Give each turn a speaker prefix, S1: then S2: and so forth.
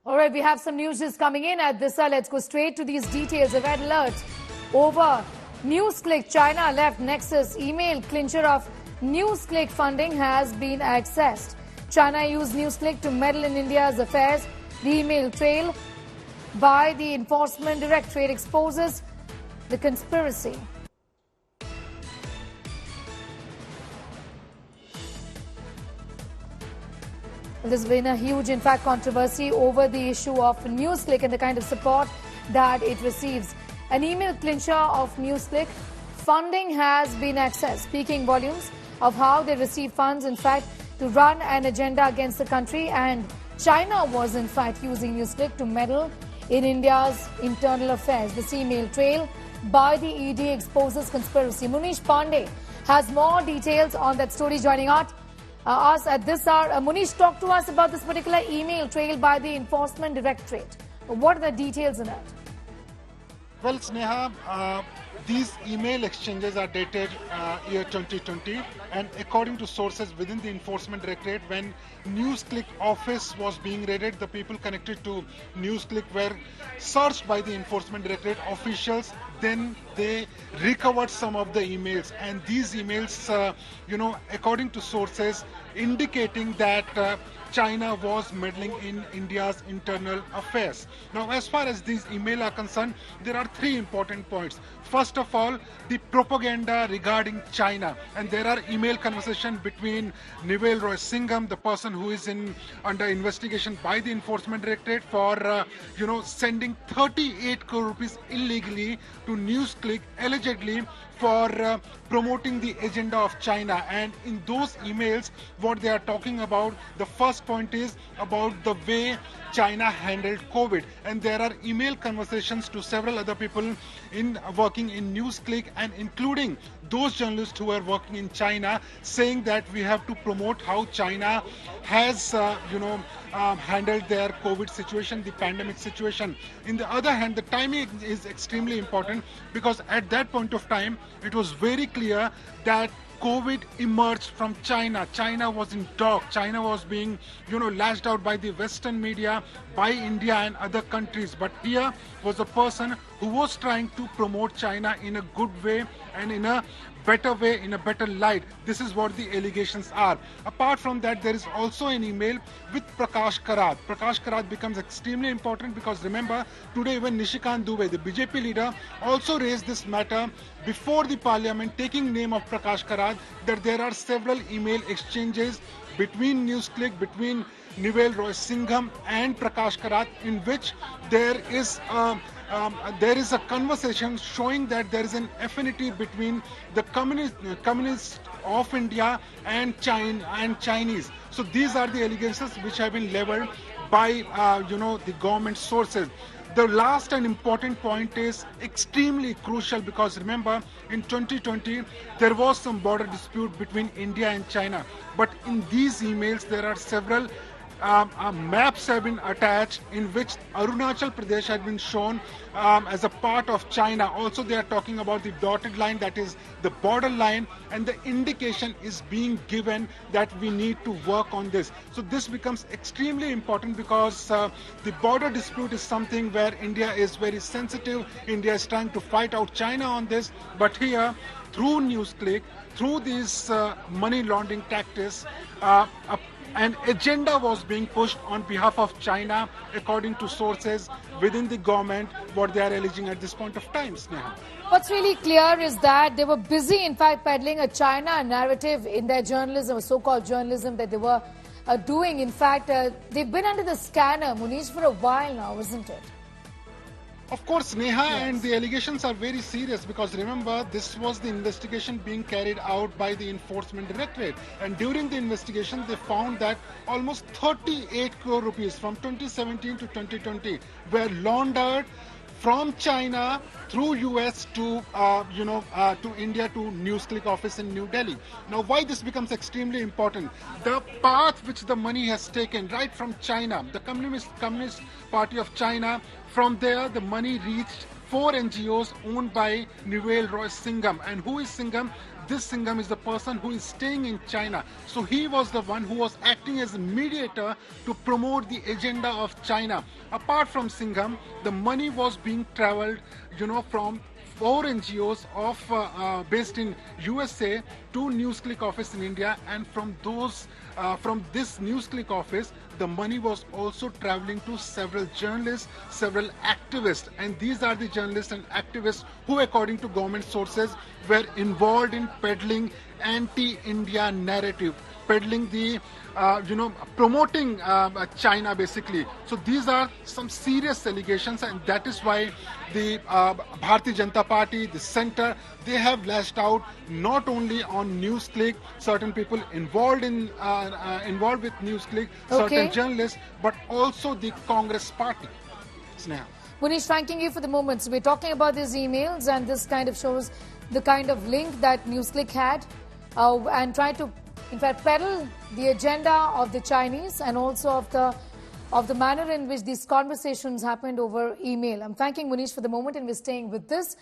S1: All right, we have some news just coming in at this hour. Let's go straight to these details. A red alert over Newsclick. China left Nexus email. Clincher of Newsclick funding has been accessed. China used Newsclick to meddle in India's affairs. The email trail by the Enforcement Directorate exposes the conspiracy. There's been a huge, in fact, controversy over the issue of Newsclick and the kind of support that it receives. An email clincher of Newsclick funding has been accessed, speaking volumes of how they receive funds, in fact, to run an agenda against the country. And China was, in fact, using Newsclick to meddle in India's internal affairs. This email trail by the ED exposes conspiracy. Munish Pandey has more details on that story, joining us at this hour. Munish, talk to us about this particular email trail by the Enforcement Directorate. What are the details in it?
S2: Well, Sneha, these email exchanges are dated year 2020, and according to sources within the Enforcement Directorate, when Newsclick office was being raided, the people connected to Newsclick were searched by the Enforcement Directorate officials. Then they recovered some of the emails, and these emails, according to sources, indicating that China was meddling in India's internal affairs. Now, as far as these emails are concerned, there are three important points. First of all, the propaganda regarding China, and there are email conversations between Newell Roy Singham, the person who is under investigation by the Enforcement Directorate for sending 38 crore rupees illegally to Newsclick, allegedly for promoting the agenda of China. And in those emails, what they are talking about, the first point is about the way China handled COVID. And there are email conversations to several other people working in Newsclick, and including those journalists who are working in China, saying that we have to promote how China has handled their COVID situation, the pandemic situation. In the other hand, the timing is extremely important, because at that point of time, it was very clear that COVID emerged from China. China was in talk. China was being, lashed out by the Western media, by India and other countries. But here was a person who was trying to promote China in a good way and in a better way, in a better light. This is what the allegations are. Apart from that, there is also an email with Prakash Karat. Prakash Karat becomes extremely important because, remember, today even Nishikant Dubey, the BJP leader, also raised this matter before the parliament, taking name of Prakash Karat, that there are several email exchanges between Newsclick, between Newell Roy Singham and Prakash Karat, in which there is a conversation showing that there is an affinity between the communists of India and Chinese. So these are the allegations which have been leveled by the government sources. The last and important point is extremely crucial, because remember, in 2020 there was some border dispute between India and China, but in these emails there are several maps have been attached in which Arunachal Pradesh had been shown as a part of China. Also, they are talking about the dotted line, that is the border line, and the indication is being given that we need to work on this. So this becomes extremely important, because the border dispute is something where India is very sensitive. India is trying to fight out China on this, but here, through Newsclick, through these money laundering tactics, an agenda was being pushed on behalf of China, according to sources within the government, what they are alleging at this point of time, Sneha.
S1: What's really clear is that they were busy, in fact, peddling a China narrative in their journalism, so-called journalism that they were doing. In fact, they've been under the scanner, Munish, for a while now, isn't it?
S2: Of course, Neha, yes. And the allegations are very serious, because remember, this was the investigation being carried out by the Enforcement Directorate. And during the investigation, they found that almost 38 crore rupees from 2017 to 2020 were laundered from China through US to India, to Newsclick office in New Delhi. Now, why this becomes extremely important? The path which the money has taken right from China, the Communist Party of China, from there the money reached 4 NGOs owned by Newell Roy Singham. And who is Singham? this Singham is the person who is staying in China. So he was the one who was acting as a mediator to promote the agenda of China. Apart from Singham, the money was being traveled, from 4 NGOs of based in USA to Newsclick office in India, and from this Newsclick office, the money was also traveling to several journalists, several activists, and these are the journalists and activists who, according to government sources, were involved in peddling anti-India narrative, peddling the promoting China basically. So these are some serious allegations, and that is why the Bharatiya Janata Party, the centre, they have lashed out not only on Newsclick, certain people involved with Newsclick, certain journalists, but also the Congress party. Sneha.
S1: Munish, thanking you for the moment. So we're talking about these emails, and this kind of shows the kind of link that Newsclick had and tried to, in fact, peddle the agenda of the Chinese and also of the manner in which these conversations happened over email. I'm thanking Munish for the moment, and we're staying with this.